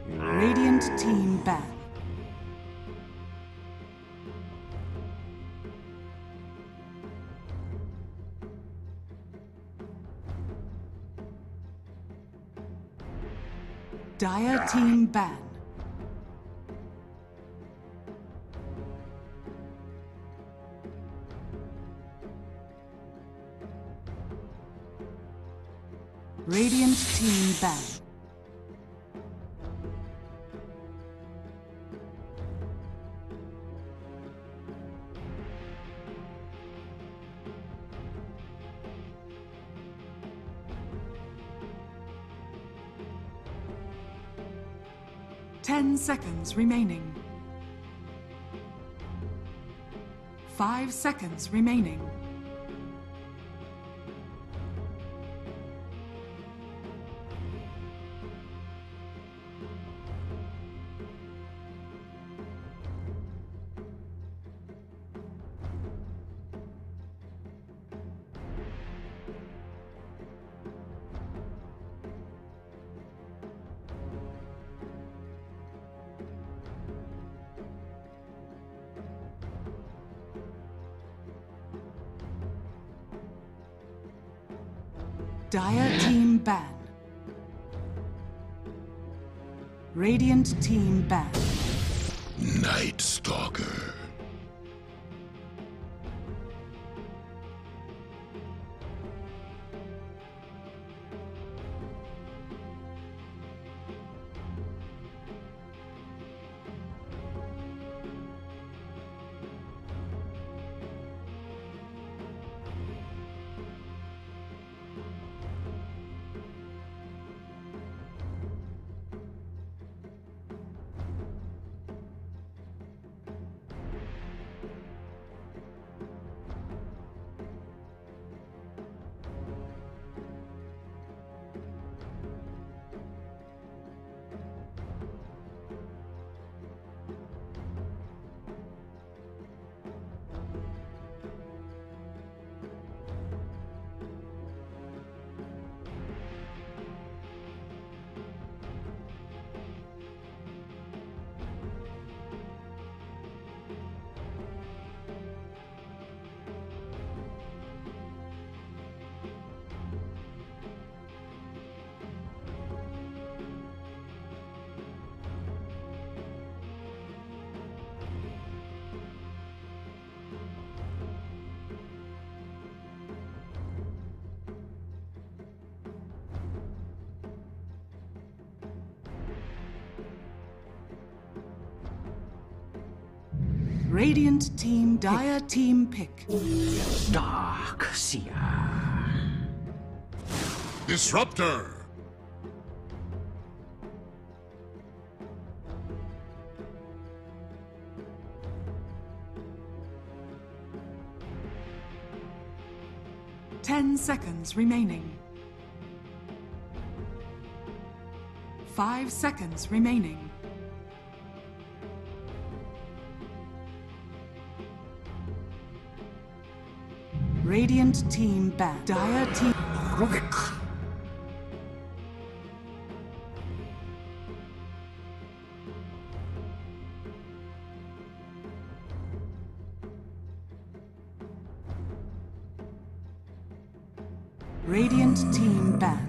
Radiant team ban. Dire team ban. Radiant team ban. Ten seconds remaining. 5 seconds remaining. Dire team ban. Radiant team ban. Night Stalker. Radiant team, Dire team pick. Dark Seer. Disruptor. Ten seconds remaining. 5 seconds remaining. Radiant team back. Dire team. Radiant team ban.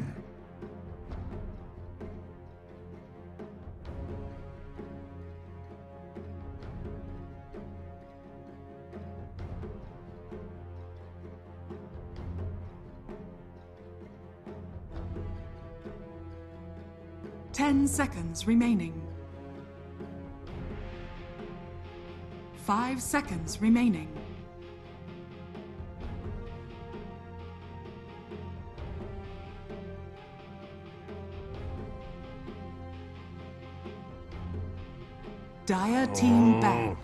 Ten seconds remaining. 5 seconds remaining. Dire team back.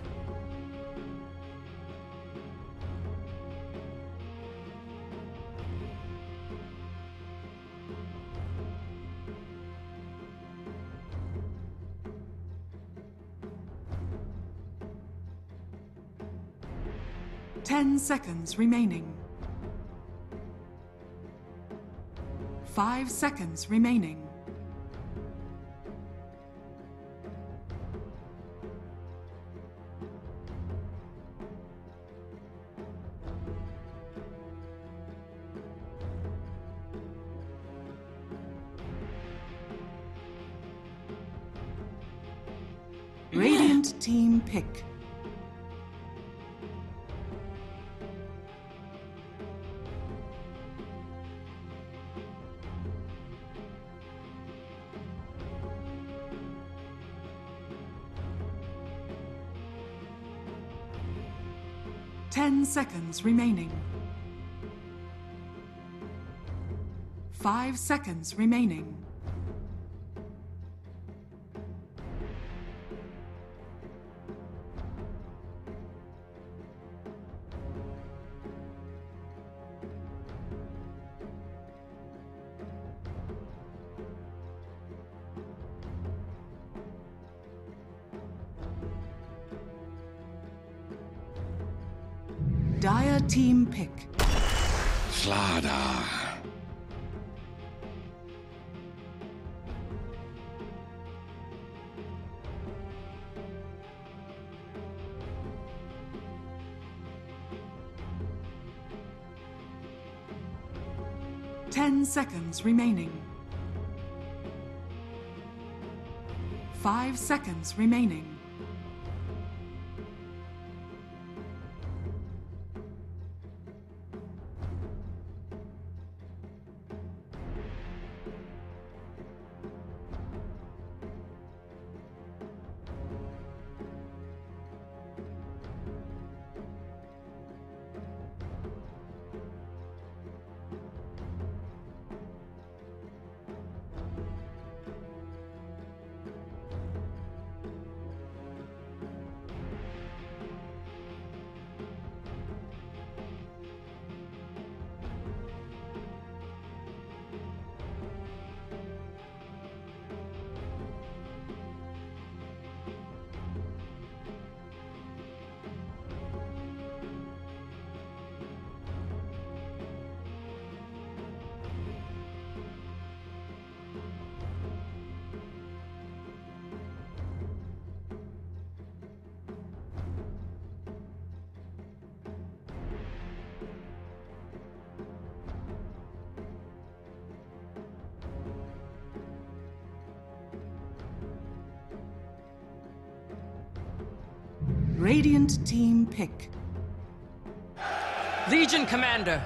Ten seconds remaining. 5 seconds remaining. Radiant team pick. Ten seconds remaining. 5 seconds remaining. Dire team pick. Slada. Ten seconds remaining. 5 seconds remaining. Radiant team pick. Legion Commander.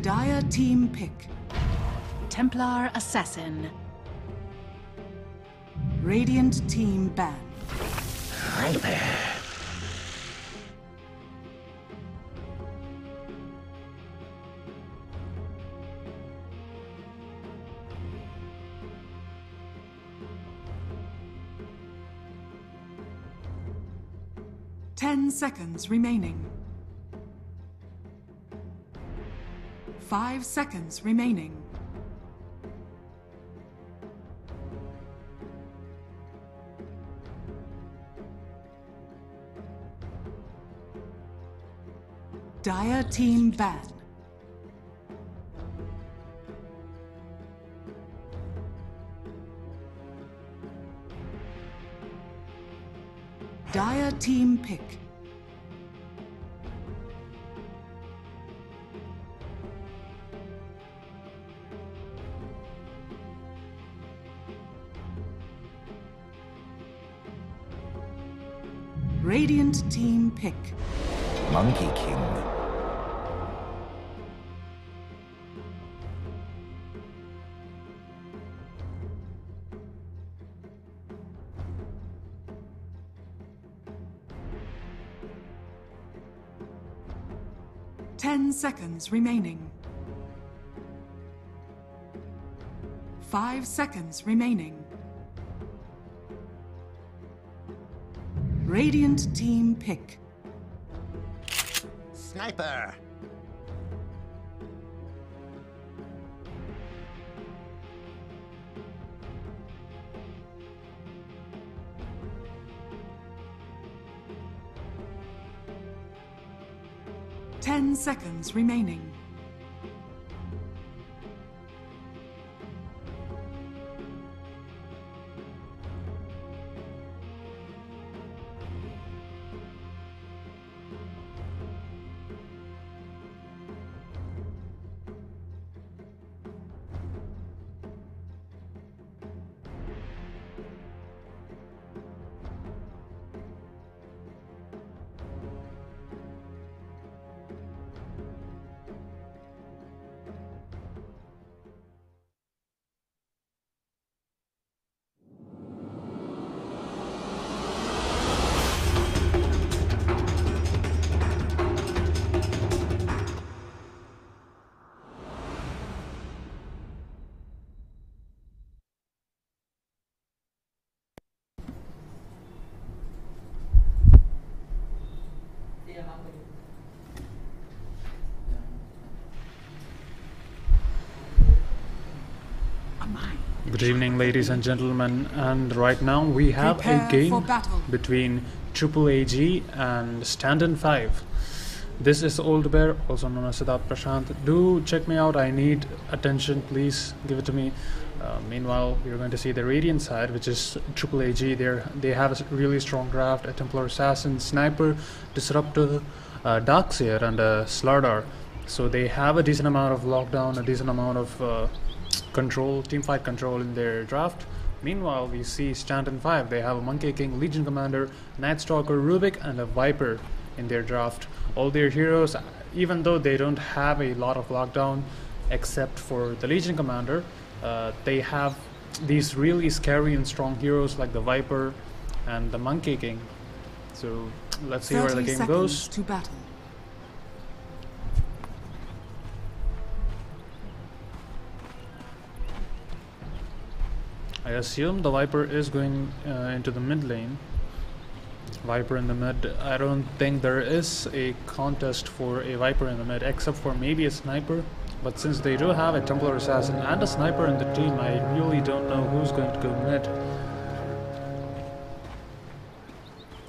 Dire team pick. Templar Assassin. Radiant team ban. Right there. Ten seconds remaining. 5 seconds remaining. Dire team ban. Dire team pick. Radiant team pick. Monkey King. Ten seconds remaining. 5 seconds remaining. Radiant team pick. Sniper! Ten seconds remaining. Good evening, ladies and gentlemen, and right now we have Prepare a game for battle. between Triple AG and Stand-in 5. This is Old Bear, also known as Siddharth Prashant. Do check me out, I need attention, please give it to me. Meanwhile, we're going to see the Radiant side, which is Triple AG. They have a really strong draft, a Templar Assassin, Sniper, Disruptor, Darkseer, and a Slardar. So they have a decent amount of lockdown, a decent amount of control, teamfight control in their draft. Meanwhile, we see Stand-in 5. They have a Monkey King, Legion Commander, Night Stalker, Rubik, and a Viper in their draft. All their heroes, even though they don't have a lot of lockdown, except for the Legion Commander, they have these really scary and strong heroes like the Viper and the Monkey King. So let's see where the game goes. To battle. I assume the Viper is going into the mid lane. Viper in the mid. I don't think there is a contest for a Viper in the mid, except for maybe a Sniper. But since they do have a Templar Assassin and a Sniper in the team, I really don't know who's going to go mid.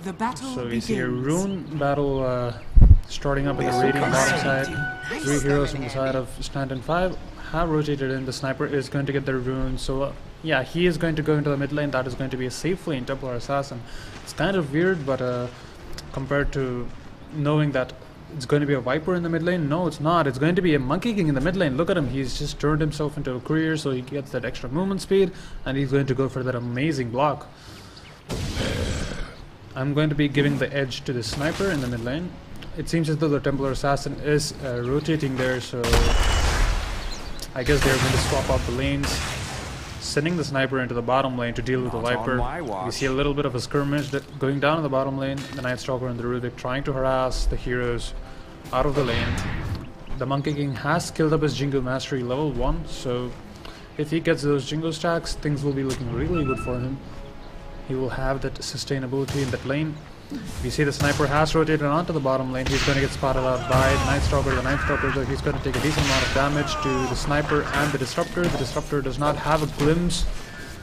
The battle So we begins. see a Rune battle starting up with the Radiant bottom side. 3 heroes from the side of Stand-in 5 have rotated in. The Sniper is going to get their Rune, so yeah, he is going to go into the mid lane. That is going to be a safe lane, Templar Assassin. It's kind of weird, but compared to knowing that it's going to be a Viper in the mid lane, no, it's not. It's going to be a Monkey King in the mid lane. Look at him, he's just turned himself into a courier, so he gets that extra movement speed, and he's going to go for that amazing block. I'm going to be giving the edge to the Sniper in the mid lane. It seems as though the Templar Assassin is rotating there, so I guess they're going to swap out the lanes, sending the Sniper into the bottom lane to deal with the Viper. You see a little bit of a skirmish going down in the bottom lane. The Night Stalker and the Rubik trying to harass the heroes out of the lane. The Monkey King has killed up his Jingo Mastery level 1, so if he gets those Jingo stacks, things will be looking really good for him. He will have that sustainability in that lane. We see the Sniper has rotated onto the bottom lane. He's going to get spotted out by Night Stalker. The Night Stalker, though, he's going to take a decent amount of damage to the Sniper and the Disruptor. The Disruptor does not have a glimpse,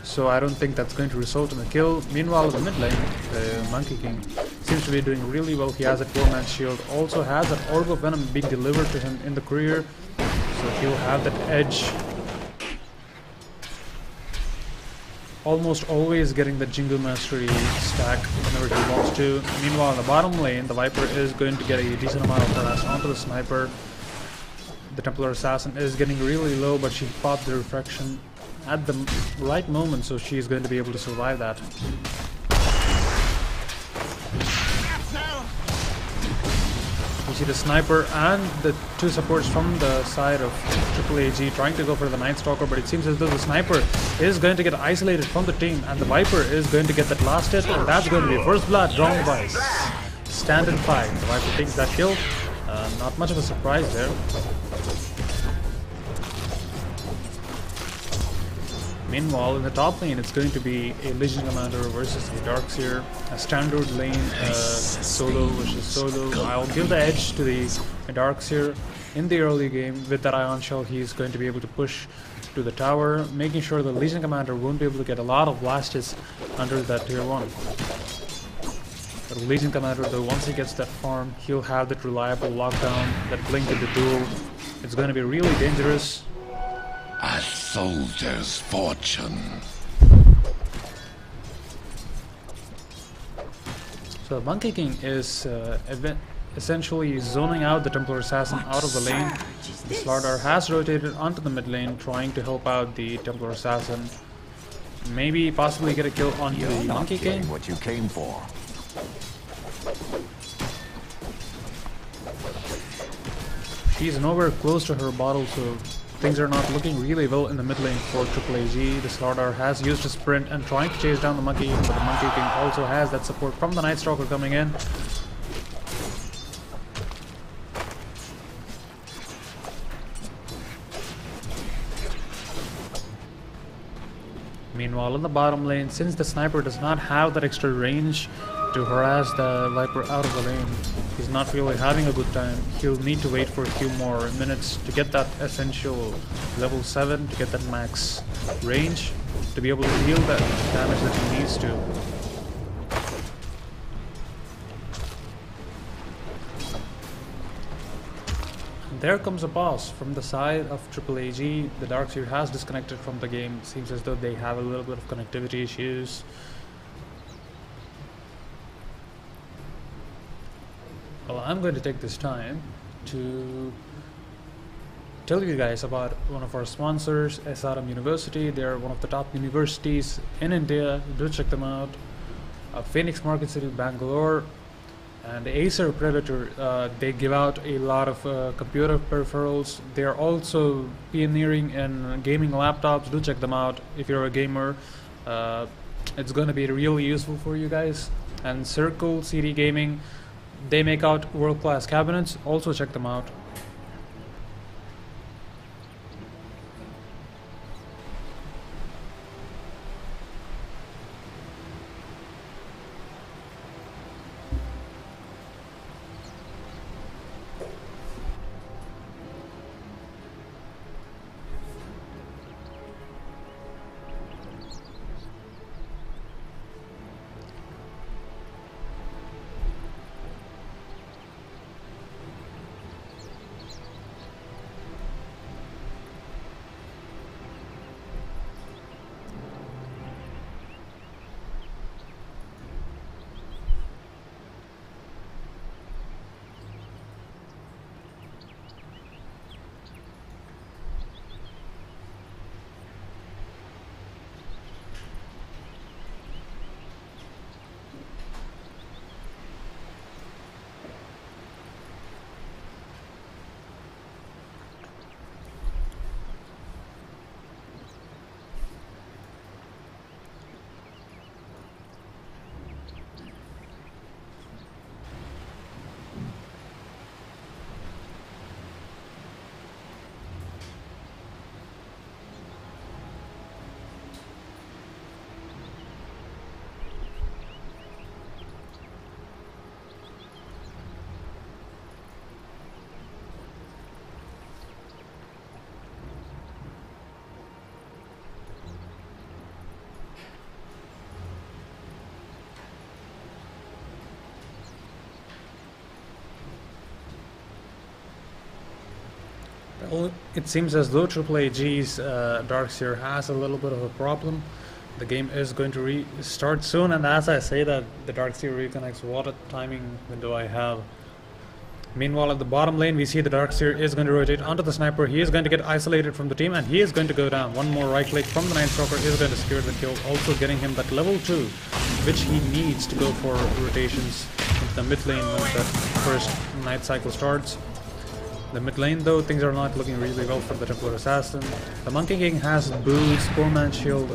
so I don't think that's going to result in a kill. Meanwhile, in the mid lane, the Monkey King seems to be doing really well. He has a 4-man shield, also has an Orb of Venom being delivered to him in the courier, so he'll have that edge. Almost always getting the Jingo Mastery stack whenever he wants to. Meanwhile, in the bottom lane, the Viper is going to get a decent amount of harass onto the Sniper. The Templar Assassin is getting really low, but she popped the refraction at the right moment, so she's going to be able to survive that. You see the Sniper and the 2 supports from the side of Triple AG trying to go for the Night Stalker, but it seems as though the Sniper is going to get isolated from the team, and the Viper is going to get that last hit, and that's going to be first blood drawn by Stand-in 5. The Viper takes that kill. Not much of a surprise there. Meanwhile, in the top lane, it's going to be a Legion Commander versus a Darkseer, a standard lane solo versus solo. I'll give the edge to the Darkseer in the early game. With that Ion Shell, he's going to be able to push to the tower, making sure the Legion Commander won't be able to get a lot of blast hits under that tier 1. The Legion Commander, though, once he gets that farm, he'll have that reliable lockdown, that blink in the duel. It's going to be really dangerous. A soldier's fortune. So Monkey King is essentially zoning out the Templar Assassin out of the lane. The Slardar has rotated onto the mid lane, trying to help out the Templar Assassin. Maybe possibly get a kill onto the Monkey King. What you came for. She's nowhere close to her bottle, so things are not looking really well in the mid lane for Triple AG. The Slardar has used a sprint and trying to chase down the Monkey King, but the Monkey King also has that support from the Night Stalker coming in. Meanwhile, in the bottom lane, since the Sniper does not have that extra range to harass the Viper out of the lane, he's not really having a good time. He'll need to wait for a few more minutes to get that essential level 7, to get that max range. to be able to deal that damage that he needs to. There comes a boss from the side of Triple AG. The Darkseer has disconnected from the game. Seems as though they have a little bit of connectivity issues. Well, I'm going to take this time to tell you guys about one of our sponsors, SRM University. They're one of the top universities in India. Do check them out. Phoenix Market City, Bangalore. And Acer Predator, they give out a lot of computer peripherals. They're also pioneering in gaming laptops. Do check them out if you're a gamer. It's going to be really useful for you guys. And Circle CD Gaming, they make out world-class cabinets. Also check them out. Well, it seems as though Triple AG's Darkseer has a little bit of a problem. The game is going to restart soon, and as I say that, the Darkseer reconnects. What a timing window I have. Meanwhile, at the bottom lane, we see the Darkseer is going to rotate onto the sniper. He is going to get isolated from the team, and he is going to go down. One more right click from the Night Stalker is going to secure the kill, also getting him that level 2, which he needs to go for rotations into the mid lane once that first night cycle starts. The mid lane, though, things are not looking really well for the Templar Assassin. The Monkey King has boots, Poleman Shield,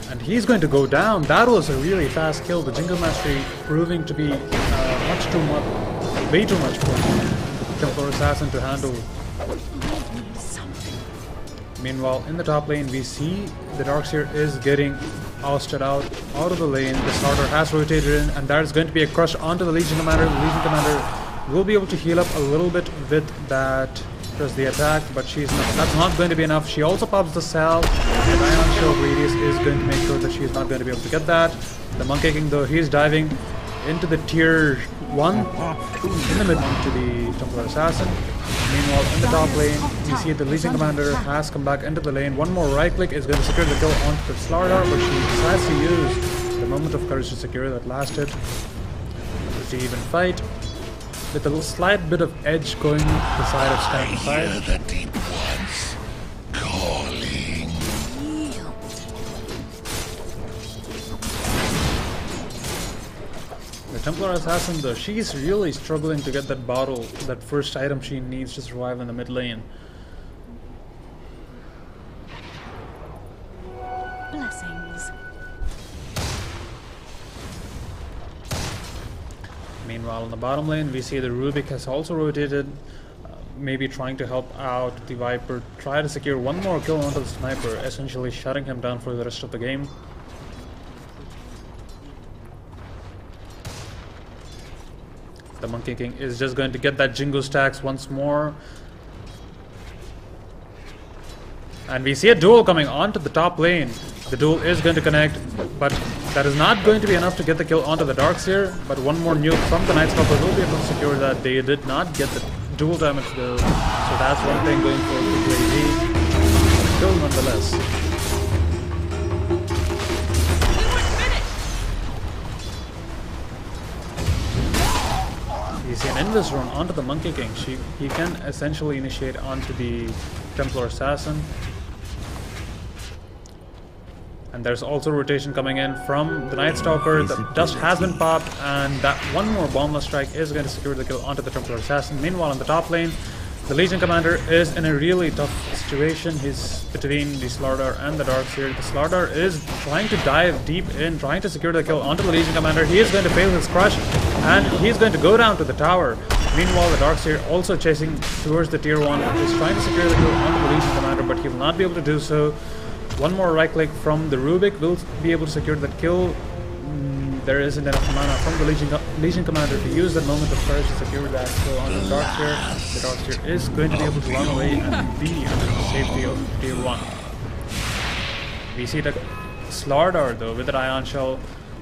and he's going to go down. That was a really fast kill. The Jingle Mastery proving to be way too much for the Templar Assassin to handle. Meanwhile, in the top lane, we see the Darkseer is getting ousted out of the lane. The starter has rotated in, and that is going to be a crush onto the Legion Commander. The Legion Commander will be able to heal up a little bit with that press the attack, but that's not going to be enough. She also pops the cell. The Ion Shield Radius is going to make sure that she's not going to be able to get that. The Monkey King, though, he's diving into the tier 1 in the mid to the Templar Assassin. Meanwhile, in the top lane, we see the Legion Commander has come back into the lane. One more right click is going to secure the kill onto the Slardar, but she decides to use the moment of courage to secure that last hit. To even fight with a slight bit of edge going the side of Sky to side. I hear the deep ones calling. The Templar Assassin, though, she's really struggling to get that bottle, that first item she needs to survive in the mid lane. Blessings. Meanwhile, in the bottom lane, we see the Rubik has also rotated, maybe trying to help out the Viper, try to secure one more kill onto the Sniper, essentially shutting him down for the rest of the game. The Monkey King is just going to get that Jingo stacks once more. And we see a duel coming onto the top lane. The duel is going to connect, but that is not going to be enough to get the kill onto the Darkseer. But one more nuke from the Night Stalker will be able to secure that. They did not get the dual damage though, so that's one thing going for Playtonia. Still nonetheless. You see an Invis run onto the Monkey King. He can essentially initiate onto the Templar Assassin. And there's also rotation coming in from the Night Stalker. The dust has been popped, and that one more Boundless Strike is going to secure the kill onto the Templar Assassin. Meanwhile, on the top lane, the Legion Commander is in a really tough situation. He's between the Slardar and the Darkseer. The Slardar is trying to dive deep in, trying to secure the kill onto the Legion Commander. He is going to fail his crush, and he's going to go down to the tower. Meanwhile, the Darkseer also chasing towards the tier 1 is trying to secure the kill onto the Legion Commander, but he will not be able to do so. One more right click from the Rubik will be able to secure that kill. There isn't enough mana from the Legion Commander to use that moment of courage to secure that kill on the Darkseer. The Darkseer is going to be able to run away and be under the safety of tier 1. We see the Slardar though with the Ion Shell.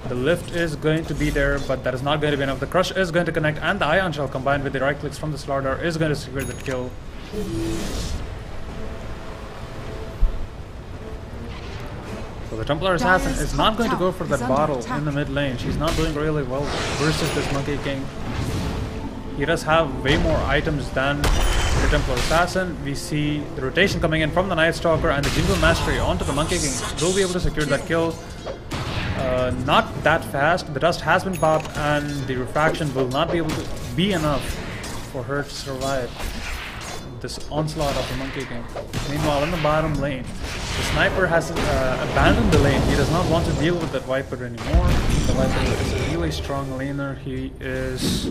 The lift is going to be there, but that is not going to be enough. The crush is going to connect, and the Ion Shell combined with the right clicks from the Slardar is going to secure that kill. So the Templar Assassin is not going to go for that bottle in the mid lane. She's not doing really well versus this Monkey King. He does have way more items than the Templar Assassin. We see the rotation coming in from the Night Stalker, and the Jingle Mastery onto the Monkey King will be able to secure that kill. Not that fast. The dust has been popped, and the refraction will not be able to be enough for her to survive this onslaught of the Monkey King. Meanwhile, in the bottom lane, the Sniper has abandoned the lane. He does not want to deal with that Viper anymore. The Viper is a really strong laner. He is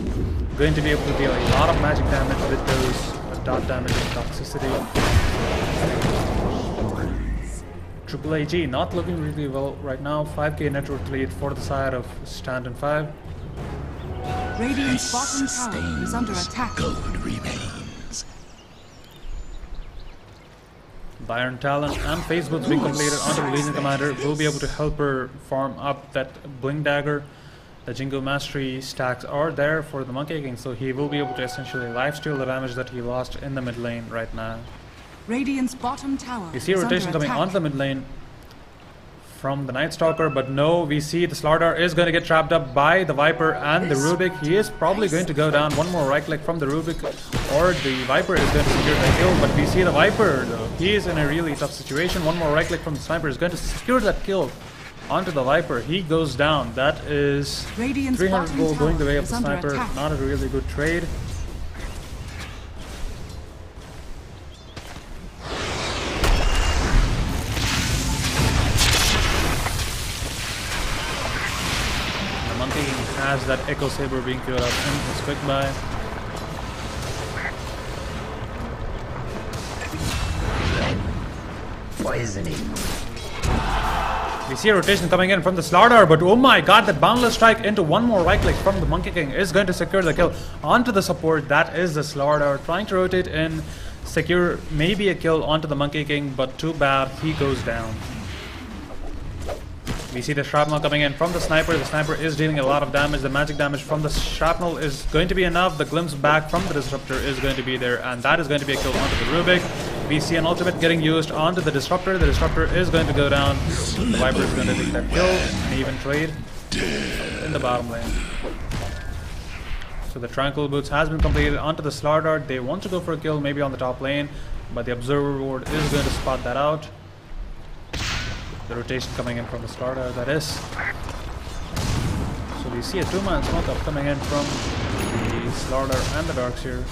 going to be able to deal a lot of magic damage with those dot damage and toxicity. Triple AG not looking really well right now. 5k network lead for the side of Stand and 5. Radiant's bottom tower is under attack. Gold remains. The Iron Talon and Phase Boots being completed onto the Legion Commander will be able to help her farm up that Blink Dagger. The Jingo Mastery stacks are there for the Monkey King, so he will be able to essentially lifesteal the damage that he lost in the mid lane right now. Radiant's bottom tower. You see a rotation coming onto the mid lane from the Night Stalker, but no, we see the Slardar is going to get trapped up by the Viper and the Rubik. He is probably going to go down. One more right click from the Rubik, or the Viper is going to secure the kill, but we see the Viper though. He is in a really tough situation. One more right click from the Sniper is going to secure that kill onto the Viper. He goes down. That is 300 gold going the way of the Sniper. Not a really good trade. Has that Echo Saber being queued up in his quick buy. Poisoning. We see a rotation coming in from the Slardar, but oh my god, that Boundless Strike into one more right click from the Monkey King is going to secure the kill onto the support. That is the Slardar trying to rotate in, secure maybe a kill onto the Monkey King, but too bad, he goes down. We see the Shrapnel coming in from the Sniper. The Sniper is dealing a lot of damage. The magic damage from the Shrapnel is going to be enough. The glimpse back from the Disruptor is going to be there, and that is going to be a kill onto the Rubik. We see an ultimate getting used onto the Disruptor. The Disruptor is going to go down. The Viper is going to take that kill, and even trade in the bottom lane. So the Tranquil Boots has been completed onto the Slardar. They want to go for a kill maybe on the top lane, but the Observer Ward is going to spot that out. The rotation coming in from the Slardar, that is. So we see a 2-man smoke up coming in from the Slardar and the Darkseer.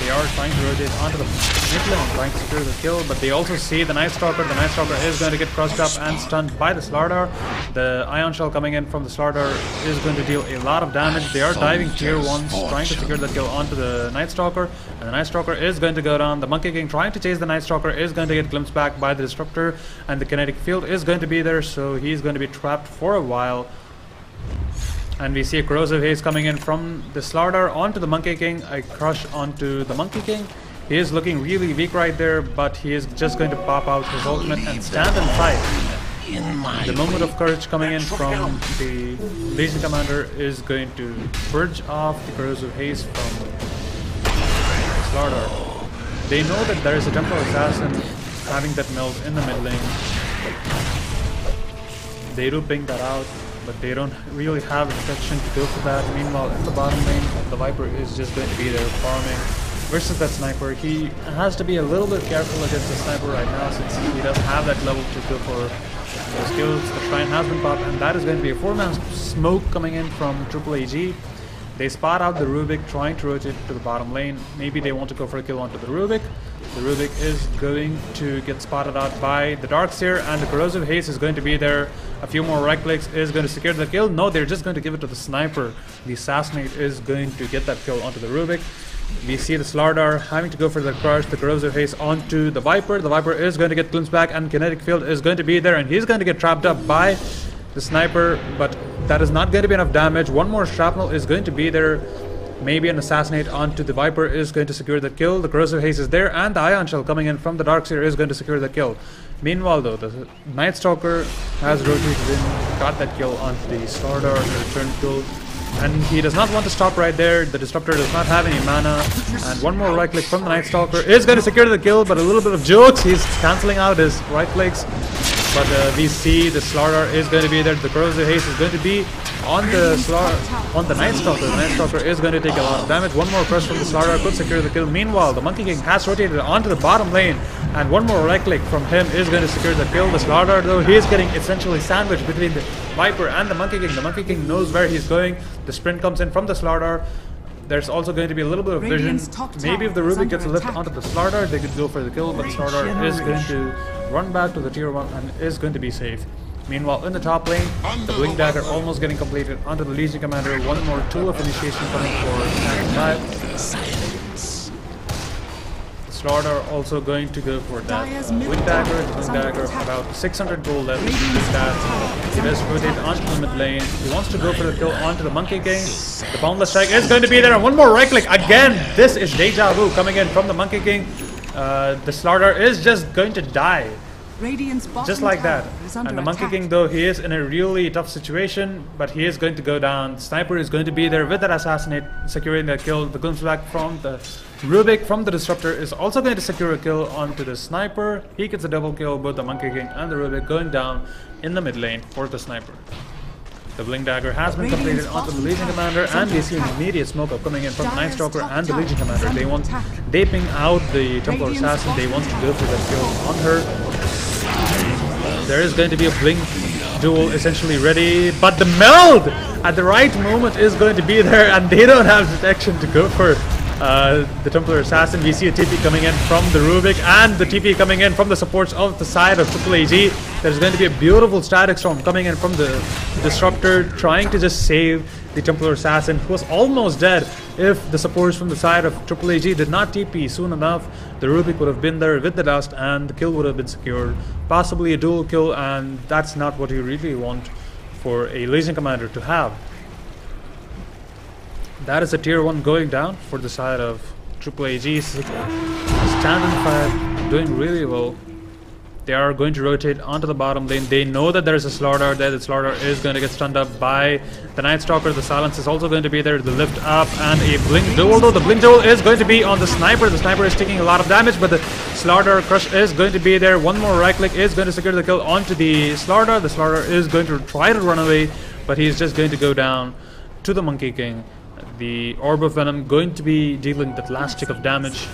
They are trying to rotate onto the mid lane, trying to secure the kill, but they also see the Night Stalker. The Night Stalker is going to get crushed up and stunned by the Slardar. The Ion Shell coming in from the Slardar is going to deal a lot of damage. They are diving tier 1s, trying to secure the kill onto the Night Stalker, and the Night Stalker is going to go down. The Monkey King trying to chase the Night Stalker is going to get glimpsed back by the Disruptor, and the Kinetic Field is going to be there, so he's going to be trapped for a while. And we see a Corrosive Haze coming in from the Slardar onto the Monkey King. A crush onto the Monkey King. He is looking really weak right there, but he is just going to pop out his ultimate and stand and fight. The moment of courage coming in from the Legion Commander is going to purge off the corrosive haze from Slaughter. They know that there is a Templar Assassin having that meld in the mid lane. They do ping that out, but they don't really have a protection to go for that. Meanwhile, in the bottom lane, the Viper is just going to be there farming versus that sniper. He has to be a little bit careful against the sniper right now since he doesn't have that level to go for those kills. The shrine has been popped, and that is going to be a 4-man smoke coming in from Triple AG. They spot out the Rubik, trying to rotate to the bottom lane. Maybe they want to go for a kill onto the Rubik. The Rubik is going to get spotted out by the Darkseer, and the Corrosive Haze is going to be there. A few more right clicks is going to secure the kill. No, they're just going to give it to the sniper. The Assassinate is going to get that kill onto the Rubik. We see the Slardar having to go for the crush, the Corrosive Haze onto the Viper. The Viper is going to get glimpsed back, and Kinetic Field is going to be there, and he's going to get trapped up by the sniper, but that is not going to be enough damage. One more shrapnel is going to be there. Maybe an Assassinate onto the Viper is going to secure the kill. The Corrosive Haze is there, and the Ion Shell coming in from the Darkseer is going to secure the kill. Meanwhile though, the Night Stalker has rotated in, got that kill onto the Slardar, the return kill. And he does not want to stop right there. The Disruptor does not have any mana. And one more right click from the Night Stalker is going to secure the kill, but a little bit of jokes. He's cancelling out his right clicks. But we see the Slardar is going to be there. The Corrosive Haze is going to be on the Night Stalker. The Night Stalker is going to take a lot of damage. One more crush from the Slardar could secure the kill. Meanwhile, the Monkey King has rotated onto the bottom lane, and one more right click from him is going to secure the kill. The Slardar, though, he is getting essentially sandwiched between the Viper and the Monkey King. The Monkey King knows where he's going. The sprint comes in from the Slardar. There's also going to be a little bit of vision. Maybe if the Rubik gets a lift onto the Slardar, they could go for the kill, but Slardar is going to run back to the tier 1 and is going to be safe. Meanwhile, in the top lane, the Blink Dagger almost getting completed onto the Legion Commander. One more tool of initiation coming for 5. Slardar also going to go for that Blink Dagger, about 600 gold left in stats. He does rotate onto the mid lane. He wants to go for the kill onto the Monkey King. The Boundless Strike is going to be there, and one more right click. Again, this is Deja Vu coming in from the Monkey King. The Slardar is just going to die. Just like that. And the Monkey King, though, he is in a really tough situation, but he is going to go down. The Sniper is going to be there with that Assassinate, securing that kill. The glimpse back from the Rubik from the Disruptor is also going to secure a kill onto the Sniper. He gets a double kill, both the Monkey King and the Rubik going down in the mid lane for the Sniper. The Blink Dagger has been completed onto the Legion Commander, and we see an immediate smoke up coming in from the Night Stalker and the Legion Commander. They ping out the Templar Assassin. They want to go for that kill on her. There is going to be a Blink duel essentially ready, but the meld at the right moment is going to be there, and they don't have detection to go for the Templar Assassin. We see a TP coming in from the Rubik and the TP coming in from the supports of the side of Triple AG. There's going to be a beautiful static storm coming in from the Disruptor, trying to just save the Templar Assassin, who was almost dead. If the supports from the side of Triple AG did not TP soon enough, the Rubik would have been there with the dust and the kill would have been secured. Possibly a dual kill, and that's not what you really want for a Legion Commander to have. That is a tier 1 going down for the side of Triple AG. Stand and fight, doing really well. They are going to rotate onto the bottom lane. They know that there is a Slardar there. The Slardar is going to get stunned up by the Night Stalker. The Silence is also going to be there. The lift up and a Blink duel, though. The Blink duel is going to be on the Sniper. The Sniper is taking a lot of damage, but the Slardar crush is going to be there. One more right click is going to secure the kill onto the Slardar. The Slardar is going to try to run away, but he is just going to go down to the Monkey King. The Orb of Venom going to be dealing that last tick of damage.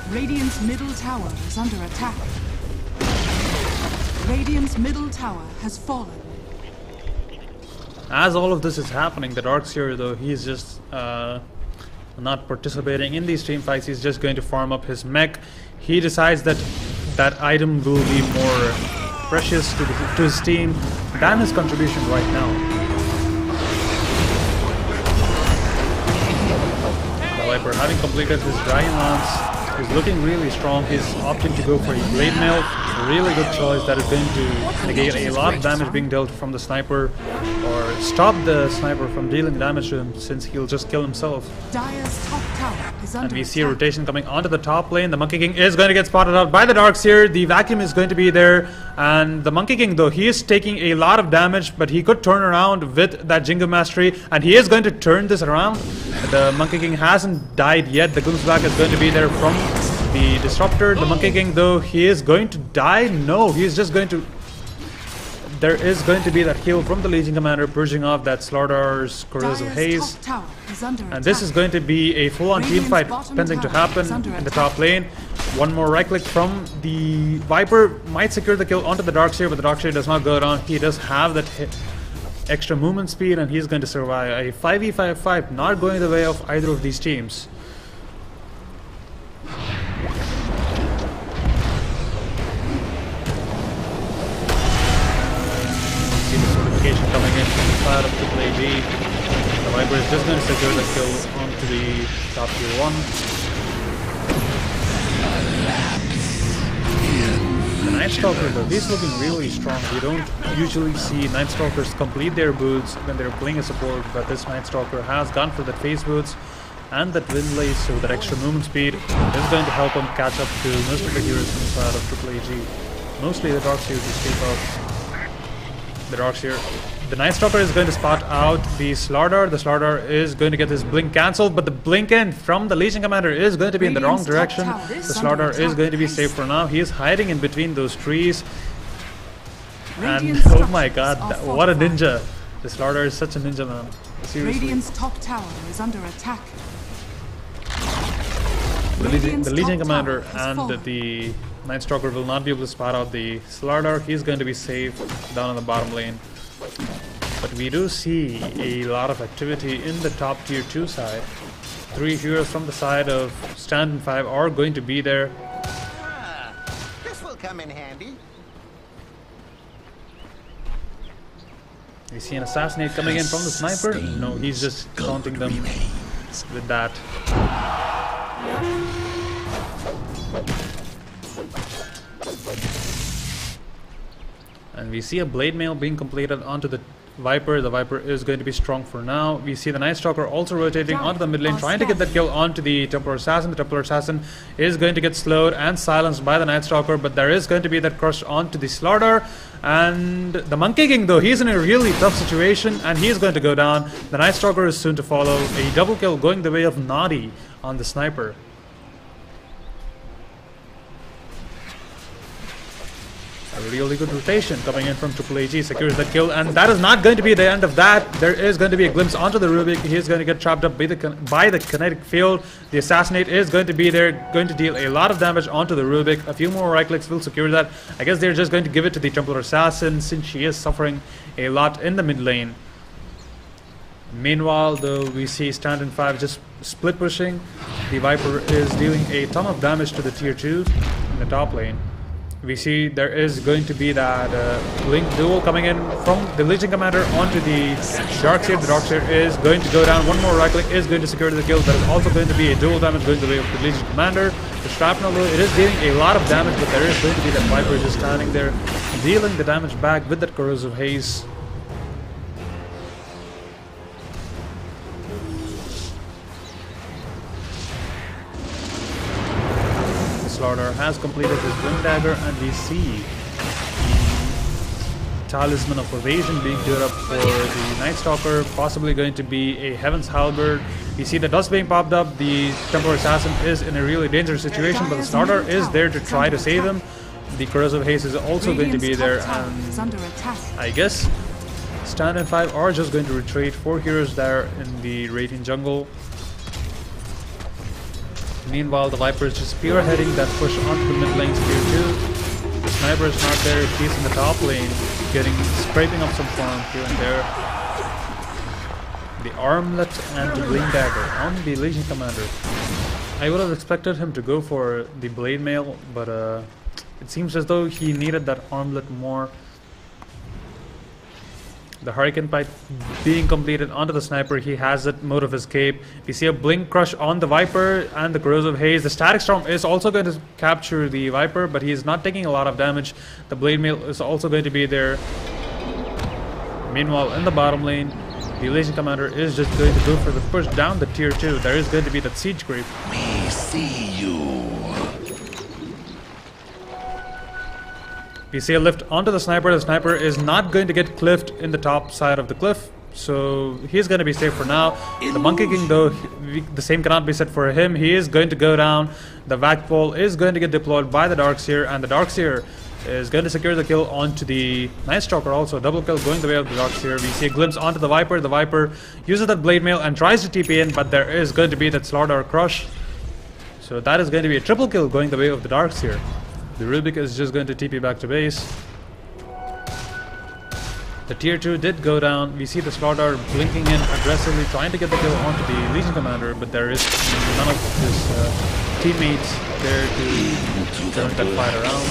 Radiant's middle tower is under attack. Radiant's middle tower has fallen. As all of this is happening, the Darkseer, though, he's just not participating in these team fights. He's just going to farm up his mech. He decides that that item will be more precious to his team than his contribution right now. The Viper, having completed his Dragon Lance, is looking really strong. He's opting to go for a blade mail. Really good choice. That is going to negate a lot of damage being dealt from the sniper, or stop the sniper from dealing damage to him, since he'll just kill himself. Dire's top tower is under And we see a attack. rotation coming onto the top lane. The Monkey King is going to get spotted out by the Darkseer. The vacuum is going to be there. And the Monkey King, though, he is taking a lot of damage, but he could turn around with that Jingo Mastery. And he is going to turn this around. The Monkey King hasn't died yet. The Gloomsback is going to be there from the Disruptor. The Monkey King, though, he is going to die. No, he is just going to... There is going to be that heal from the Legion Commander, purging off that Slaughter's Corrosive Haze. Top tower is under And this is going to be a full-on team Radiant's fight bottom pending to tower happen is under in the attack. top lane. One more right click from the Viper might secure the kill onto the Darkseer, but the Darkseer does not go down. He does have that extra movement speed, and he's going to survive. A 5v5 fight, not going the way of either of these teams. See the certification coming in from the side of Triple AG. The Viper is just going to secure the kill onto the top tier 1. The Night Stalker, though, he's looking really strong. We don't usually see Night Stalkers complete their boots when they're playing a support, but this Night Stalker has gone for that phase boots and that wind lace, so that extra movement speed is going to help him catch up to most of the heroes inside of Triple AG. Mostly the Darkseer to escape out. The Darkseer. The Night Stalker is going to spot out the Slardar. The Slardar is going to get his blink cancelled, but the blink in from the Legion Commander is going to be in the wrong Radiant's direction. top tower The is under Slardar is attack. going to be safe for now. He is hiding in between those trees. And Radiant's oh my structures god, are what a fortified. ninja. The Slardar is such a ninja, man. Seriously. Radiant's top tower is under attack. The Radiant's Legion top Commander tower has and fallen. the Night Stalker will not be able to spot out the Slardar. He's going to be safe down in the bottom lane. But we do see a lot of activity in the top tier 2 side. 3 heroes from the side of Stand and 5 are going to be there. This will come in handy. We see an assassinate coming in from the sniper. No, he's just taunting them with that. And we see a blade mail being completed onto the Viper. The Viper is going to be strong for now. We see the Night Stalker also rotating onto the mid lane, trying to get that kill onto the Templar Assassin. The Templar Assassin is going to get slowed and silenced by the Night Stalker, but there is going to be that crush onto the Slardar. And the Monkey King, though, he's in a really tough situation, and he is going to go down. The Night Stalker is soon to follow. A double kill going the way of Nadi on the Sniper. A really good rotation coming in from Triple AG, secures that kill, and that is not going to be the end of that. There is going to be a glimpse onto the Rubik. He is going to get trapped up by the kinetic field. The Assassinate is going to be there, going to deal a lot of damage onto the Rubik. A few more right clicks will secure that. I guess they're just going to give it to the Templar Assassin, since she is suffering a lot in the mid lane. Meanwhile, though, we see Stand and 5 just split pushing. The Viper is dealing a ton of damage to the tier 2 in the top lane. We see there is going to be that link duel coming in from the Legion Commander onto the Darkseer. The Darkseer is going to go down. One more right click is going to secure the kill. There is also going to be a dual damage going the way of the Legion Commander. The Shrapnel, though, it is dealing a lot of damage, but there is going to be that Viper just standing there, dealing the damage back with that Corrosive Haze. Slaughter has completed his Wind Dagger, and we see the Talisman of Evasion being geared up for the Night Stalker, possibly going to be a Heaven's Halberd. We see the dust being popped up. The Templar Assassin is in a really dangerous situation, but the Slaughter is there to try to save him. The Corrosive Haze is also going to be there, and I guess Stand and 5 are just going to retreat. 4 heroes there in the Radiant jungle. Meanwhile, the Viper is just spearheading that push onto the mid lane tier 2. The Sniper is not there, he's in the top lane, scraping up some farm here and there. The Armlet and the Blade Dagger on the Legion Commander. I would have expected him to go for the Blade Mail, but it seems as though he needed that Armlet more. The Hurricane Pipe being completed onto the Sniper. He has that mode of escape. We see a Blink Crush on the Viper and the Corrosive Haze. The Static Storm is also going to capture the Viper, but he is not taking a lot of damage. The Blade Mail is also going to be there. Meanwhile, in the bottom lane, the Legion Commander is just going to go for the push down the tier 2. There is going to be that Siege Creep. We see you. We see a lift onto the Sniper. The Sniper is not going to get cliffed in the top side of the cliff, so he's going to be safe for now. The Monkey King, though, the same cannot be said for him. He is going to go down. The Vac Pole is going to get deployed by the Darkseer, and the Darkseer is going to secure the kill onto the Night Stalker also. Double kill going the way of the Darkseer. We see a glimpse onto the Viper. The Viper uses that Blade Mail and tries to TP in, but there is going to be that Slaughter Crush. So that is going to be a triple kill going the way of the Darkseer. The Rubik is just going to TP back to base. The tier 2 did go down. We see the Slaughter blinking in aggressively, trying to get the kill onto the Legion Commander, but there is none of his teammates there to turn that fight around.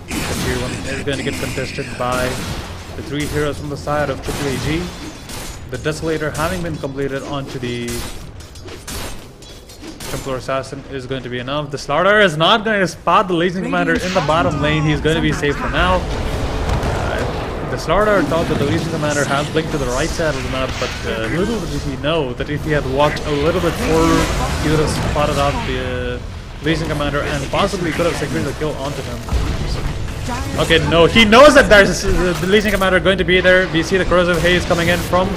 The tier 1 is going to get contested by the 3 heroes from the side of AAG. The Desolator having been completed onto the Templar Assassin is going to be enough. The Slaughter is not going to spot the Legion Commander in the bottom lane. He's going to be safe for now. The Slaughter thought that the Legion Commander has blinked to the right side of the map, but little did he know that if he had walked a little bit forward, he would have spotted out the Legion Commander and possibly could have secured the kill onto him. Okay, no, he knows that there's the Legion Commander going to be there. We see the Corrosive Haze coming in from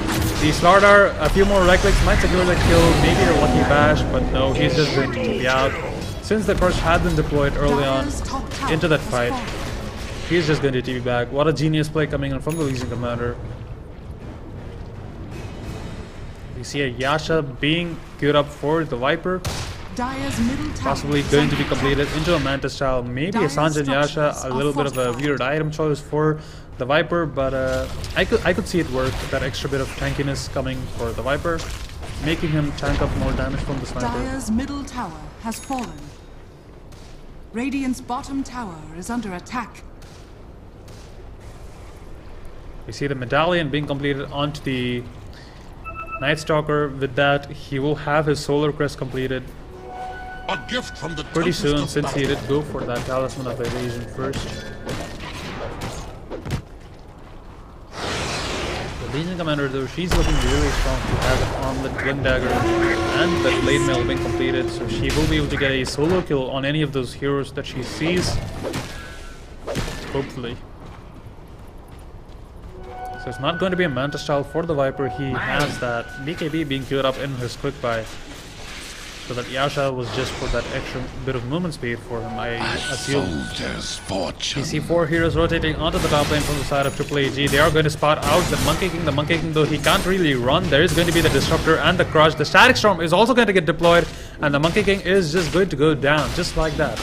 the Slaughter. A few more right clicks might secure the kill, maybe a lucky bash, but no, he's just going to TP out. Since the Crush had been deployed early on into that fight, he's just going to TP back. What a genius play coming in from the Legion Commander. We see a Yasha being queued up for the Viper. Possibly going to be completed into a Mantis style, maybe a Sanjin Yasha, a little bit of a weird item choice for the Viper, but I could see it work, that extra bit of tankiness coming for the Viper, making him tank up more damage from the Sniper. Dire's middle tower has fallen. Radiant's bottom tower is under attack. We see the Medallion being completed onto the Night Stalker. With that, he will have his Solar Crest completed A gift from the pretty soon, Tempest of since he Battle. did go for that Talisman of Evasion first. The Legion Commander, though, she's looking really strong. She has an Armlet, Twin Dagger, and the Blade Mail being completed, so she will be able to get a solo kill on any of those heroes that she sees. Hopefully. So it's not going to be a Manta style for the Viper. He has that BKB being queued up in his quick buy. So that Yasha was just for that extra bit of movement speed for him, I assume. Soldier's fortune. We see 4 heroes rotating onto the top lane from the side of AAG. They are going to spot out the Monkey King. The Monkey King, though, he can't really run. There is going to be the Disruptor and the Crush. The Static Storm is also going to get deployed, and the Monkey King is just going to go down, just like that.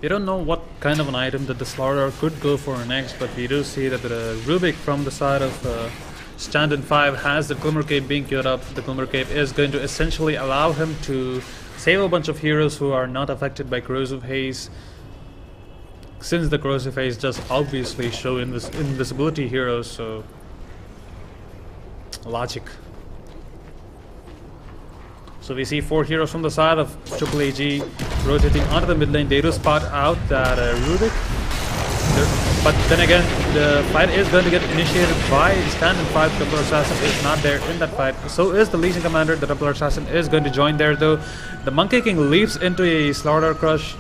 We don't know what kind of an item that the Slaughter could go for next, but we do see that the Rubik from the side of Stand-in 5 has the Glimmer Cape being queued up. The Glimmer Cape is going to essentially allow him to save a bunch of heroes who are not affected by Corrosive Haze, since the Corrosive Haze does obviously show invisibility heroes, so logic. So we see 4 heroes from the side of AAG rotating onto the mid lane. They do spot out that Rubik. But then again, the fight is going to get initiated by Stand-in 5. Templar Assassin is not there in that fight. So is the Legion Commander. The Templar Assassin is going to join there, though. The Monkey King leaps into a Slaughter Crush,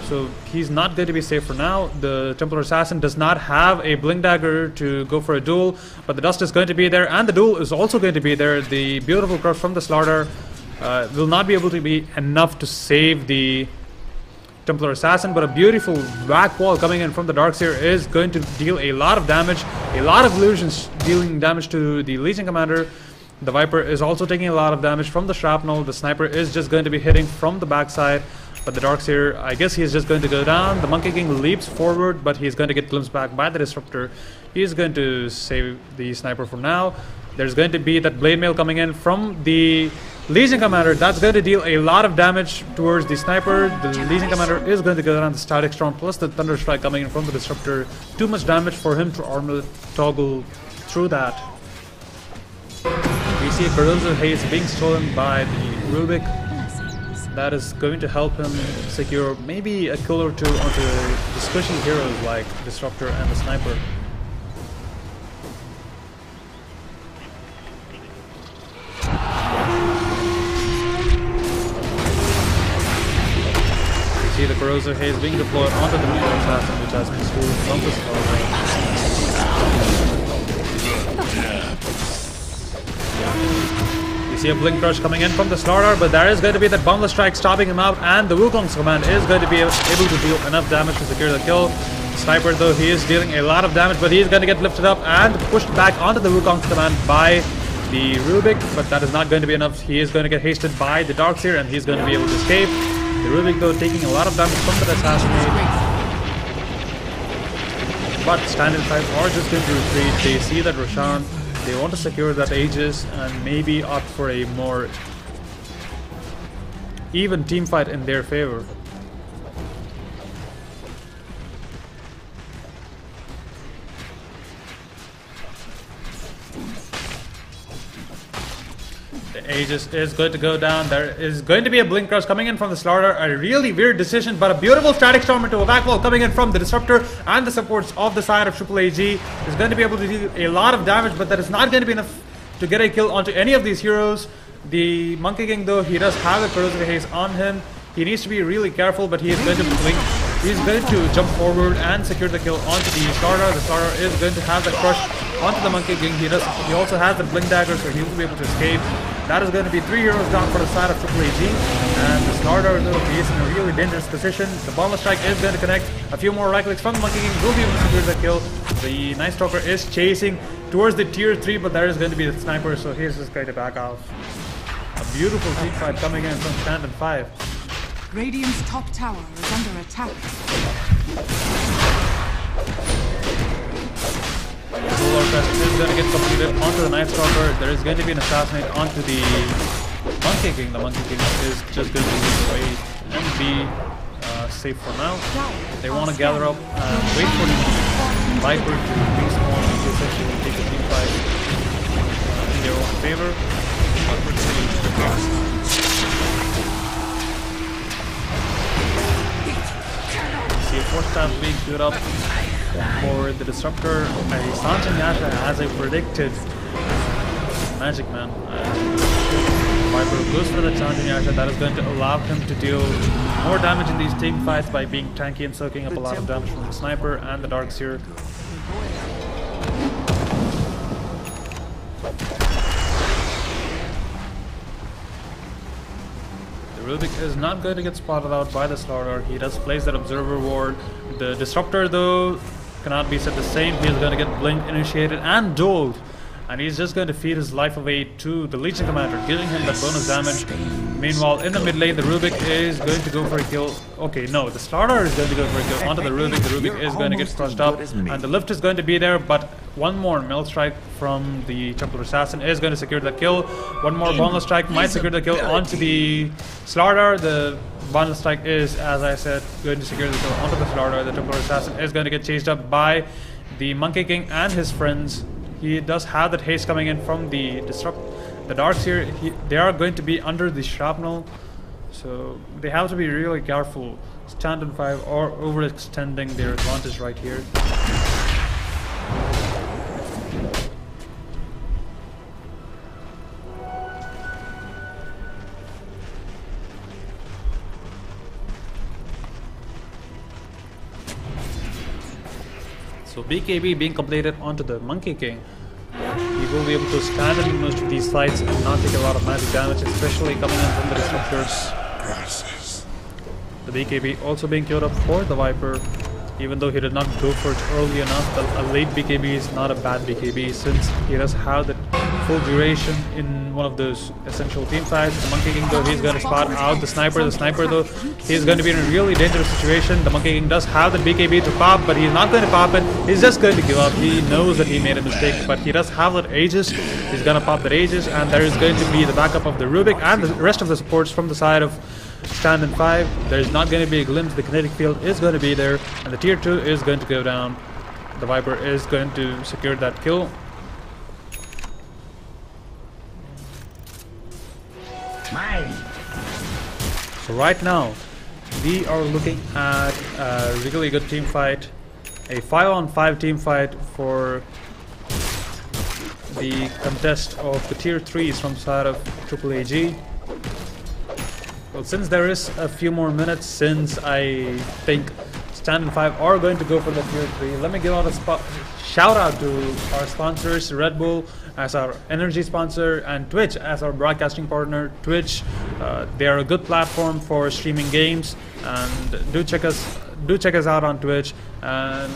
so he's not going to be safe for now. The Templar Assassin does not have a Blink Dagger to go for a duel, but the Dust is going to be there, and the duel is also going to be there. The beautiful Crush from the Slaughter will not be able to be enough to save the Templar Assassin, but a beautiful back wall coming in from the Darkseer is going to deal a lot of damage. A lot of illusions dealing damage to the Legion Commander. The Viper is also taking a lot of damage from the shrapnel. The Sniper is just going to be hitting from the backside. But the Darkseer, I guess he's just going to go down. The Monkey King leaps forward, but he's going to get glimpsed back by the Disruptor. He's going to save the Sniper for now. There's going to be that Blade Mail coming in from the Legion Commander. That's going to deal a lot of damage towards the Sniper. The Legion Commander is going to go down the Static Storm plus the Thunder Strike coming in from the Disruptor. Too much damage for him to armor toggle through that. We see a Corrosive Haze being stolen by the Rubik. That is going to help him secure maybe a kill or two onto the squishy heroes like Disruptor and the Sniper. You see the Corrosive Haze being deployed onto the Templar Assassin, which has been stolen from the You see a Blink Crush coming in from the Slaughter, but there is going to be that Boundless Strike stopping him out, and the Wukong's command is going to be able to deal enough damage to secure the kill. Sniper, though, he is dealing a lot of damage, but he's going to get lifted up and pushed back onto the Wukong's command by the Rubik, but that is not going to be enough. He is going to get hasted by the Darkseer, and he's going to be able to escape. The Rubik, though, taking a lot of damage from the Assassinate. But Stand and 5 are just going to retreat. They see that Roshan, they want to secure that Aegis and maybe opt for a more even team fight in their favor. The Aegis is going to go down. There is going to be a Blink Crush coming in from the Slaughter. A really weird decision, but a beautiful Static Storm into a back wall coming in from the Disruptor, and the supports of the side of Triple AG is going to be able to do a lot of damage, but that is not going to be enough to get a kill onto any of these heroes. The Monkey King, though, he does have the Corrosive Haze on him. He needs to be really careful, but he is going to blink. He's going to jump forward and secure the kill onto the Slaughter. The Slaughter is going to have the crush onto the Monkey King. He also has the Blink Dagger, so he will be able to escape. That is going to be 3 heroes down for the side of Triple AG. And the Slaughter, though, he is in a really dangerous position. The Boundless Strike is going to connect. A few more right clicks from the Monkey King will be able to secure the kill. The Night Stalker is chasing towards the tier 3, but there is going to be the Sniper, so he's just going to back off. A beautiful team fight coming in from Stand and 5. Radiant's top tower is under attack. The Solar Crest is going to get completed onto the Night Stalker. There is going to be an Assassinate onto the Monkey King. The Monkey King is just going to wait and be safe for now. They want to gather up and wait for the Viper to respawn to essentially take a team fight in their own favor. See a force staff being queued up for the Disruptor. Insignia, as I predicted, Magic Man. Viper goes for the Insignia. That is going to allow him to deal more damage in these team fights by being tanky and soaking up a lot of damage from the Sniper and the Darkseer. Rubik is not going to get spotted out by the Slaughter. He does place that Observer Ward. The Disruptor, though, cannot be said the same. He is going to get Blink initiated and dueled. And he's just going to feed his life away to the Legion Commander, giving him that bonus damage. Meanwhile, in the mid lane, the Rubik is going to go for a kill. Okay, no, the Slaughter is going to go for a kill onto the Rubik. The Rubik is going to get crushed up, and the lift is going to be there, but one more Mail Strike from the Templar Assassin is going to secure the kill. One more Boundless Strike might secure the kill onto the Slaughter. The Boundless Strike is, as I said, going to secure the kill onto the Slaughter. The Templar Assassin is going to get chased up by the Monkey King and his friends. He does have that haste coming in from the Darkseer. They are going to be under the shrapnel, so they have to be really careful. Stand and 5 are overextending their advantage right here. So BKB being completed onto the Monkey King. He will be able to stand in most of these fights and not take a lot of magic damage, especially coming in from the Disruptors. The The BKB also being queued up for the Viper, even though he did not go for it early enough. A late BKB is not a bad BKB since he does have the full duration in one of those essential team fights. The Monkey King though, he's going to spot out the sniper. The sniper though, he's going to be in a really dangerous situation. The Monkey King does have the BKB to pop, but he's not going to pop it. He's just going to give up. He knows that he made a mistake, but he does have that Aegis. He's going to pop that Aegis, and there is going to be the backup of the Rubik and the rest of the supports from the side of Stand and 5. There's not going to be a glimpse. The kinetic field is going to be there, and the tier 2 is going to go down. The Viper is going to secure that kill. So right now, we are looking at a really good team fight. A 5-on-5 team fight for the contest of the tier 3s from the side of AAAG. Well, since there is a few more minutes, since I think Stand and 5 are going to go for the tier 3, let me give out a shout out to our sponsors, Redbull as our energy sponsor and Twitch as our broadcasting partner. Twitch, they are a good platform for streaming games, and do check us out on Twitch. And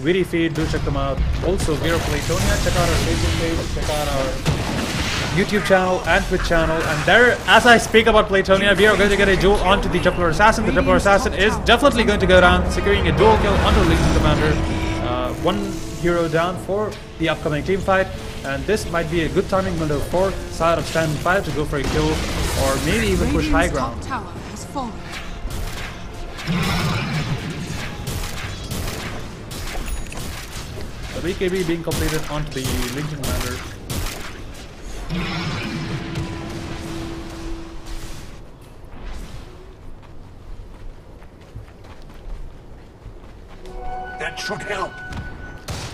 Wittyfeed, do check them out. Also, we are Playtonia. Check out our Facebook page, check out our YouTube channel and Twitch channel, and there, as I speak about Playtonia, we are going to get a duel onto the Templar Assassin. The Templar Assassin is definitely going to go down, securing a dual kill onto the Legion Commander. One hero down for the upcoming team fight, and this might be a good timing window for side of Stand 5 to go for a kill, or maybe even push high ground. Top tower has fallen. The BKB being completed onto the Legion Commander. That should help.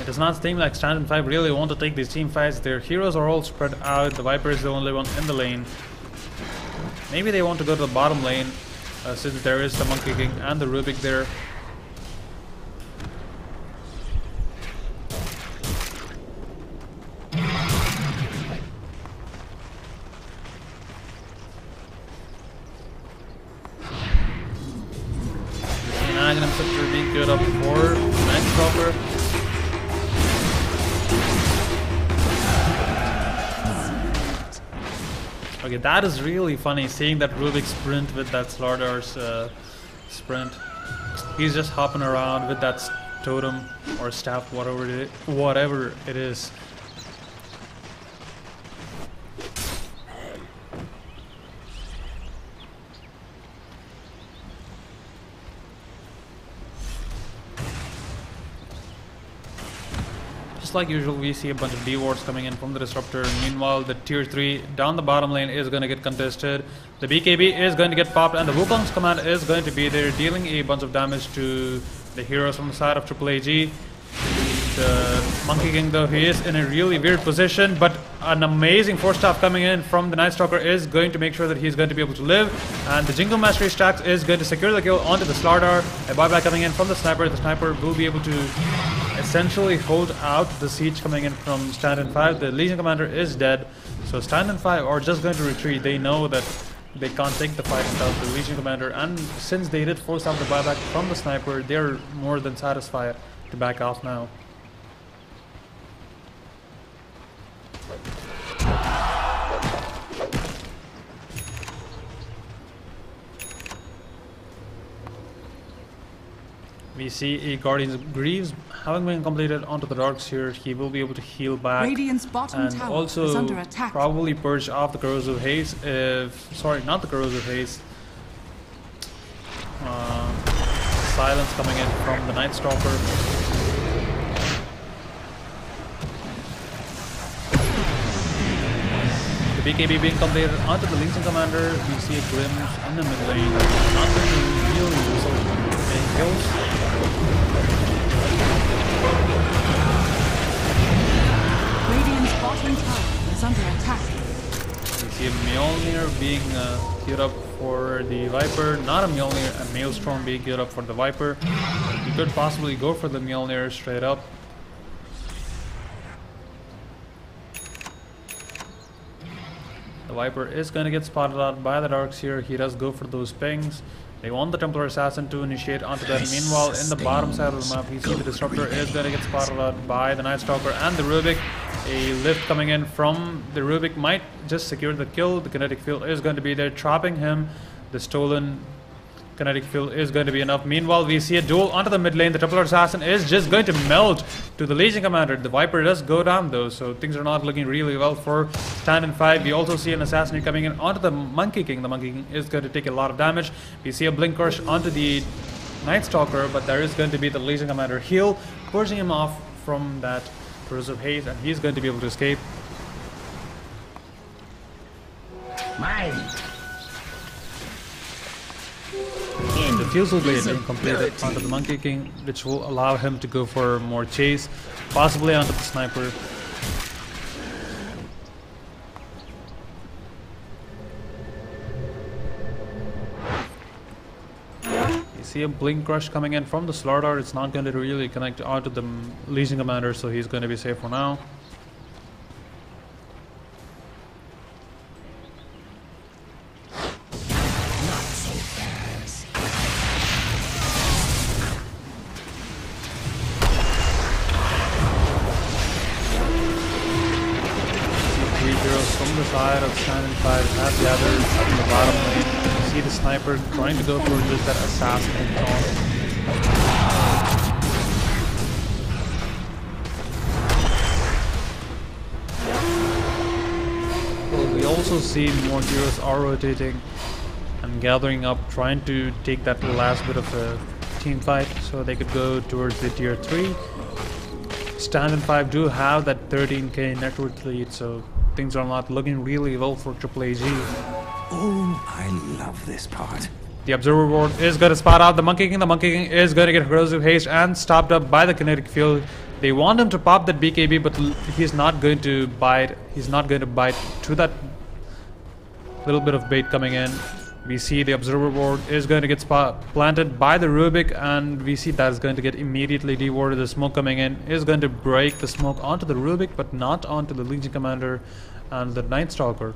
It does not seem like Stand and 5 really want to take these team fights. Their heroes are all spread out. The Viper is the only one in the lane. Maybe they want to go to the bottom lane, since there is the Monkey King and the Rubik there. Magnum Scepter being good up for Night Stalker. Okay, that is really funny, seeing that Rubik sprint with that Slardar's sprint. He's just hopping around with that totem or staff, whatever it is. Like usual, we see a bunch of D-wards coming in from the Disruptor. Meanwhile, the tier 3 down the bottom lane is going to get contested. The BKB is going to get popped, and the Wukong's command is going to be there, dealing a bunch of damage to the heroes from the side of AAAG. The Monkey King though, he is in a really weird position, but an amazing force staff coming in from the Night Stalker is going to make sure that he's going to be able to live, and the Jingle Mastery stacks is going to secure the kill onto the Slardar. A buyback coming in from the Sniper. The Sniper will be able to essentially hold out the siege coming in from Stand and 5. The Legion Commander is dead, so Stand and 5 are just going to retreat. They know that they can't take the fight without the Legion Commander, and since they did force out the buyback from the Sniper, they're more than satisfied to back off now. We see a Guardians of Greaves having been completed onto the Dark Sphere. He will be able to heal back Radiant's bottom and tower also is under attack. probably purge off the Corrosive Haze. Sorry, not the Corrosive Haze. Silence coming in from the Night Stalker. The BKB being completed onto the Legion Commander. We see a glimpse in the mid lane. Not going to really result in kills. Radiant's bottom tower is under attack. We see a Mjolnir being queued up for the Viper. Not a Mjolnir, a Maelstrom being queued up for the Viper. You could possibly go for the Mjolnir straight up. The The Viper is going to get spotted out by the Darkseer. He does go for those pings. They want the Templar Assassin to initiate onto that. Meanwhile, in the bottom side of the map, we see the Disruptor is going to get spotted out by the Night Stalker and the Rubik. A lift coming in from the Rubik might just secure the kill. The kinetic field is going to be there, trapping him. The stolen kinetic field is going to be enough. Meanwhile, we see a duel onto the mid lane. The Templar Assassin is just going to melt to the Legion Commander. The Viper does go down though, so things are not looking really well for Stand and 5. We also see an Assassin coming in onto the Monkey King. The Monkey King is going to take a lot of damage. We see a Blink Crush onto the Night Stalker, but there is going to be the Legion Commander heal, pushing him off from that Corrosive Haze, and he's going to be able to escape. Mine. The Fusel Blade being completed onto the Monkey King, which will allow him to go for more chase, possibly onto the Sniper. You see a Blink Crush coming in from the Slardar. It's not going to really connect onto the Legion Commander, so he's going to be safe for now. From the side of Stand and 5 have gathered up in the bottom lane. You see the Sniper trying to go for just that assassin taunt. Well, we also see more heroes are rotating and gathering up, trying to take that last bit of a team fight so they could go towards the tier 3. Stand and 5 do have that 13k network lead, so things are not looking really well for Triple AG. Oh, I love this part. The Observer Ward is going to spot out the Monkey King. The Monkey King is going to get Corrosive Haste and stopped up by the Kinetic Field. They want him to pop that BKB, but he's not going to bite. He's not going to bite to that little bit of bait coming in. We see the Observer Ward is going to get planted by the Rubik, and we see that is going to get immediately dewarded. The smoke coming in is going to break the smoke onto the Rubik, but not onto the Legion Commander and the Night Stalker.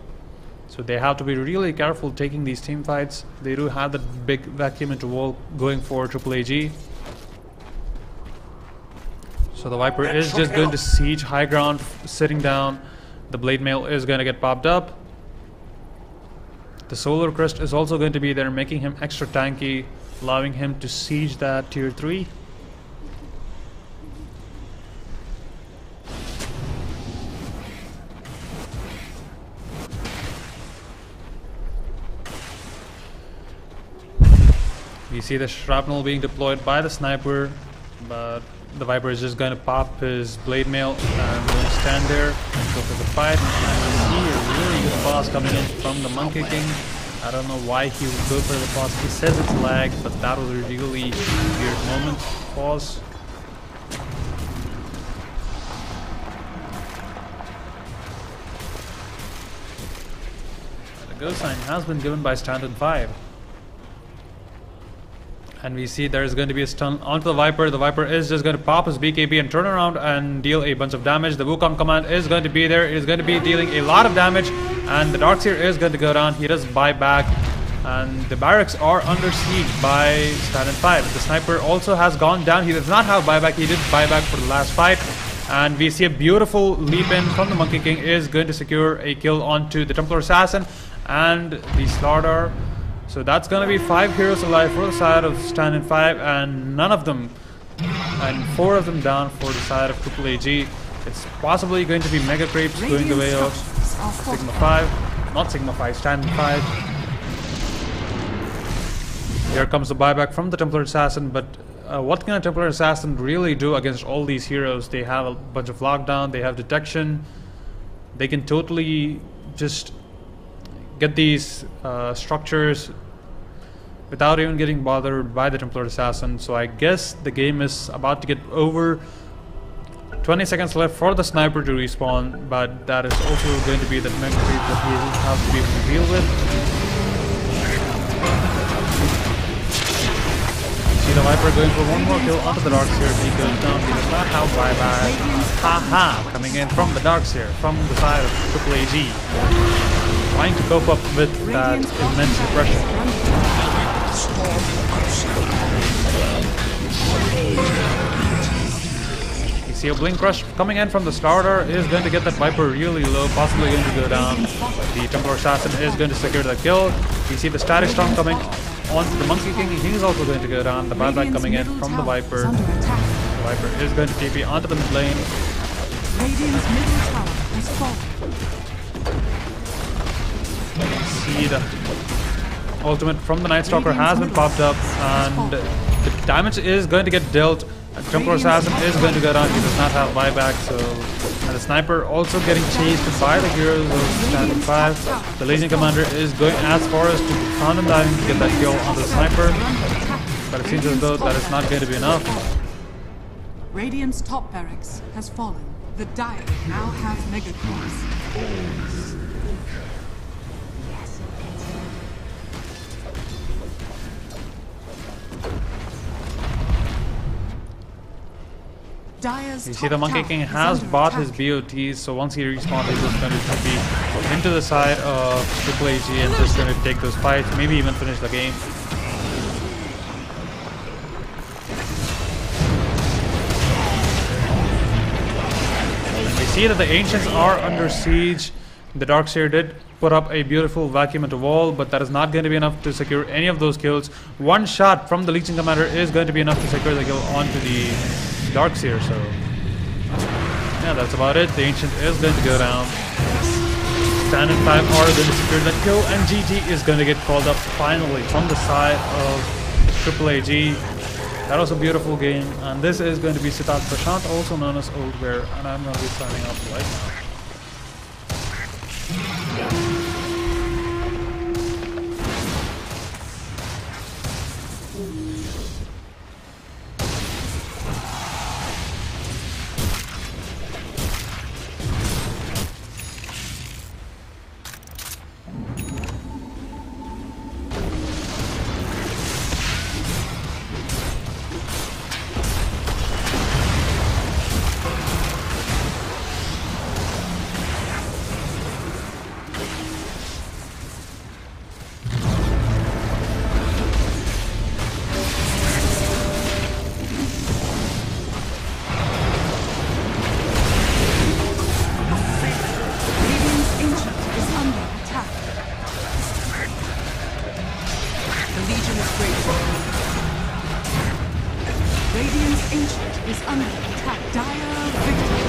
So they have to be really careful taking these team fights. They do have the big vacuum into wall going for Triple AG. So the Viper is just going to siege high ground, sitting down. The Blade Mail is going to get popped up. The Solar Crest is also going to be there, making him extra tanky, allowing him to siege that tier 3. We see the Shrapnel being deployed by the Sniper, but the Viper is just going to pop his Blade Mail and going to stand there and go for the fight. And we see a really good pass coming in from the Monkey King. I don't know why he would go for the pass. He says it's lag, but that was a really weird moment. Pause. The go sign has been given by Stand and 5. And we see there is going to be a stun onto the Viper. The Viper is just going to pop his BKB and turn around and deal a bunch of damage. The Wukong command is going to be there. It is going to be dealing a lot of damage. And the Darkseer is going to go down. He does buy back. And the barracks are under siege by Stand and 5. The Sniper also has gone down. He does not have buyback. He did buyback for the last fight. And we see a beautiful leap in from the Monkey King is going to secure a kill onto the Templar Assassin and the Slardar. So that's going to be 5 heroes alive for the side of Stand and 5, and none of them, and 4 of them down for the side of Triple AG. It's possibly going to be Mega Creeps going the way of Sigma 5, not Sigma 5, Stand and 5. Here comes the buyback from the Templar Assassin, but what can a Templar Assassin really do against all these heroes? They have a bunch of lockdown, they have detection, they can totally just get these structures without even getting bothered by the Templar Assassin. So I guess the game is about to get over. 20 seconds left for the Sniper to respawn, but that is also going to be the Mega Creep that he will have to be able to deal with. See the Viper going for one more kill onto the Darkseer. He goes down. He does not have buyback. Haha! Coming in from the Darkseer, from the side of Triple AG. trying to cope up with that Radiant's bottom immense tower pressure. is You see a Blink Rush coming in from the starter is going to get that Viper really low, possibly going to go down. The Templar Assassin is going to secure the kill. You see the Static Storm coming onto the Monkey King. He's also going to go down. The buyback coming in from the Viper. The Viper is going to TP onto the mid lane. Radiant's middle tower has fallen. See the ultimate from the Night Stalker has been popped up, and the damage is going to get dealt. Templar Assassin is going to go down. He does not have buyback, so and the sniper also getting chased by the heroes of standing 5. The Legion Commander is going as far as to pound and diving to get that kill on the sniper, but it seems as though that is not going to be enough. Radiant's top barracks has fallen. The Dire now have mega creeps. You see the Monkey King has bought his BOTs, so once he respawns, he's just going to be into the side of Triple AG and just going to take those fights, maybe even finish the game. We see that the Ancients are under siege. The Darkseer did put up a beautiful vacuum at the wall, but that is not going to be enough to secure any of those kills. One shot from the Legion Commander is going to be enough to secure the kill onto the Darkseer, so yeah, that's about it. The Ancient is going to go down. Standard 5 are going to secure that kill, and GG is going to get called up finally from the side of Triple AG. That was a beautiful game, and this is going to be Siddharth Prashant, also known as Old Bear, and I'm going to be signing off right now. Radiant's Ancient is under attack. Dire victory.